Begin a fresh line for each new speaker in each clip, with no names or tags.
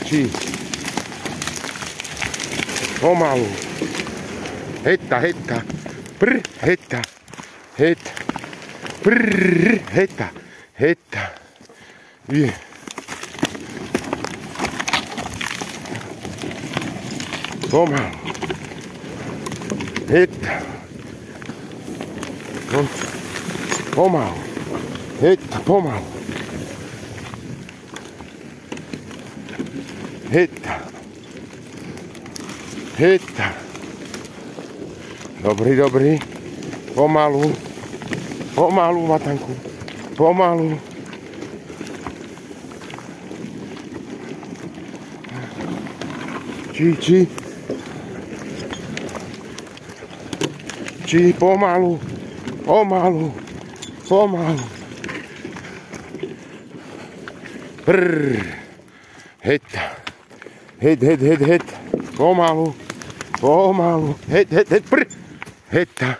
Či. Pomalu. Hetta, hetta. Prr, hetta. Hetta. Prr, hetta. Hetta. Vie. Pomalu. Hetta. No. Pomalu. Hetta, pomalu. Hetta. Hetta. Dobrý, dobrý. Pomalu. Pomalu, Vatanku. Pomalu. Či. Či, pomalu. Pomalu. Pomalu. Prr. Hetta. Het. Pomalu. Pomalu. Het. Prr. Hetta.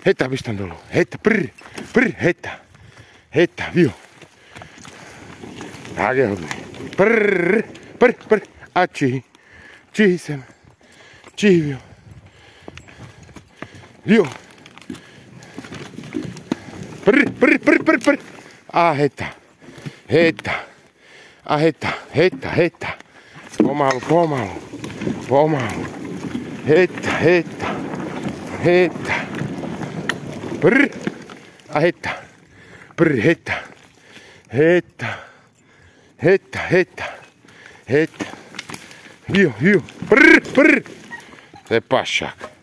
Hetta pistän dolu. Hetta. Prr. Hetta. Hetta. Viu. Tak je hodný. Prr. A či. Či sem. Či viu. Viu. Prr. A hetta. Hetta. A hetta. Pomalu. Hetta. Prr. A hetta. Prr, hetta. Hetta. Viu. Prr. Se passak.